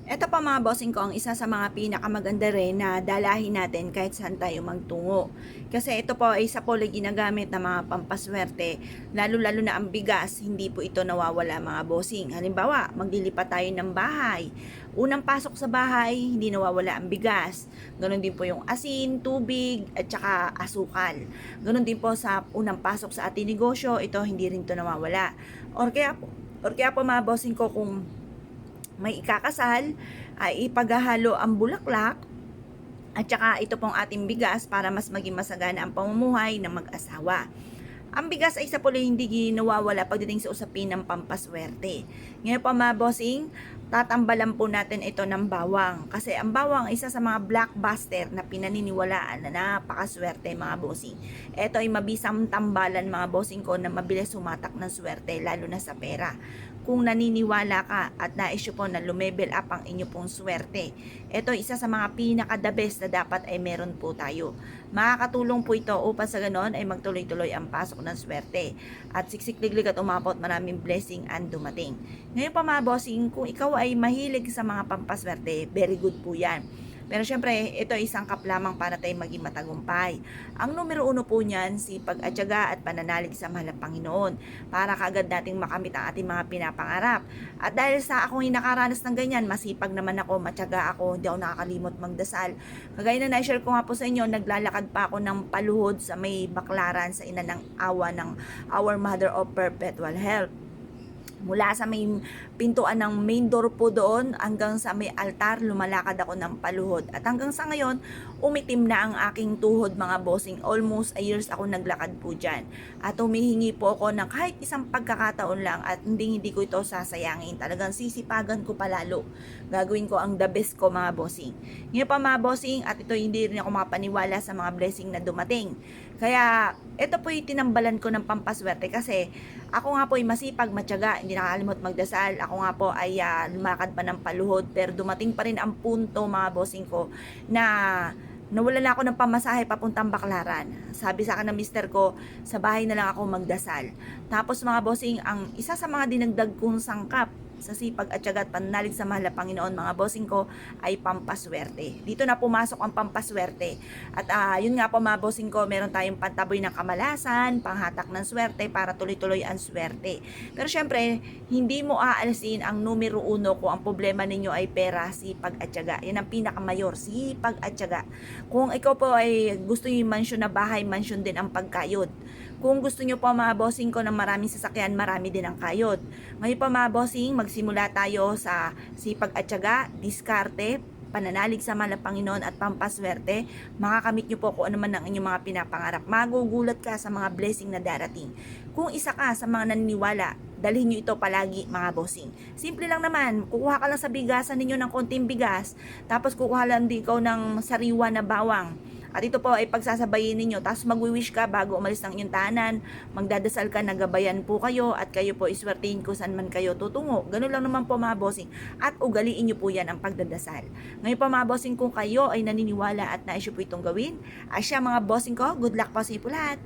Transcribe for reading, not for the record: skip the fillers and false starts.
Eto pa mga bossing ko, ang isa sa mga pinakamaganda rin na dalahin natin kahit saan tayo magtungo. Kasi ito po ay isa po lang ginagamit na mga pampaswerte, lalo-lalo na ang bigas, hindi po ito nawawala mga bossing. Halimbawa, maglilipat tayo ng bahay. Unang pasok sa bahay, hindi nawawala ang bigas. Ganon din po yung asin, tubig, at saka asukal. Ganon din po sa unang pasok sa ating negosyo, ito hindi rin ito nawawala. Or kaya po mga bossing ko, kung may ikakasal, ay ipaghahalo ang bulaklak at saka ito pong ating bigas para mas maging masagana ang pamumuhay ng mag-asawa. Ang bigas ay isa po lang hindi nawawala pagdating sa usapin ng pampaswerte. Ngayon po mga bossing, tatambalan po natin ito ng bawang. Kasi ang bawang ay isa sa mga blockbuster na pinaniniwalaan na napakaswerte mga bossing. Ito ay mabisang tambalan mga bossing ko na mabilis sumatak ng swerte lalo na sa pera. Kung naniniwala ka at nais po na lumebel up ang inyo pong swerte, ito isa sa mga pinaka-the best na dapat ay meron po tayo. Makakatulong po ito upang sa ganon ay magtuloy-tuloy ang pasok ng swerte. At siksik-liglig at umabot maraming blessing ang dumating. Ngayon pa mga bossing, kung ikaw ay mahilig sa mga pampaswerte, very good po yan. Pero syempre, ito ay isang kap lamang para tayo maging matagumpay. Ang numero 1 po niyan, sipag at tiyaga at pananalig sa mahal ng Panginoon para kaagad nating makamit ang ating mga pinapangarap. At dahil sa akong nakaranas ng ganyan, masipag naman ako, matyaga ako, hindi ako nakakalimot magdasal. Kagaya na na-share ko nga po sa inyo, naglalakad pa ako ng paluhod sa may Baklaran sa ina ng awa ng Our Mother of Perpetual Health. Mula sa may pintuan ng main door po doon hanggang sa may altar, lumalakad ako ng paluhod. At hanggang sa ngayon, umitim na ang aking tuhod mga bossing. Almost a years ako naglakad po dyan. At humihingi po ako ng kahit isang pagkakataon lang at hindi ko ito sasayangin. Talagang sisipagan ko palalo. Gagawin ko ang the best ko mga bossing. Ngayon pa mga bossing, at ito hindi rin ako makapaniwala sa mga blessing na dumating. Kaya ito po yung tinambalan ko ng pampaswerte kasi ako nga po ay masipag, matyaga, hindi nakakalimot magdasal. Ako nga po ay lumakad pa ng paluhod pero dumating pa rin ang punto mga bossing ko na nawala na ako ng pamasahe papuntang Baklaran. Sabi sa akin ng mister ko, sa bahay na lang ako magdasal. Tapos mga bossing, ang isa sa mga dinagdag kong sangkap sa sipag at tiyaga at pananalig sa mahal na Panginoon mga bossing ko ay pampaswerte. Dito na pumasok ang pampaswerte. At yun nga po mga bossing ko, meron tayong pantaboy ng kamalasan, panghatak ng swerte para tuloy-tuloy ang swerte. Pero syempre, hindi mo aalisin ang numero 1 kung ang problema ninyo ay pera, sipag at tiyaga. Yan ang pinakamayor, sipag at tiyaga. Kung ikaw po ay gusto niyo yung mansion na bahay, mansion din ang pagkayod. Kung gusto nyo po mga bossing ko ng maraming sasakyan, marami din ang kayod. Ngayon po mga bossing, magsimula tayo sa sipag at tiyaga, diskarte, pananalig sa mahal na Panginoon at pampaswerte. Makakamit nyo po kung ano man ang inyong mga pinapangarap. Magugulat ka sa mga blessing na darating. Kung isa ka sa mga naniniwala, dalhin nyo ito palagi mga bossing. Simple lang naman, kukuha ka lang sa bigasan ninyo ng konting bigas, tapos kukuha lang din ikaw ng sariwa na bawang. At ito po ay pagsasabayin ninyo. Tapos magwi-wish ka bago umalis ng inyong tahanan. Magdadasal ka, nagabayan po kayo. At kayo po iswertihin kung saan man kayo tutungo. Ganun lang naman po mga bossing. At ugaliin nyo po yan ang pagdadasal. Ngayon po mga bossing, kung kayo ay naniniwala at nais po itong gawin, asya mga bossing ko, good luck po sa inyo po lahat.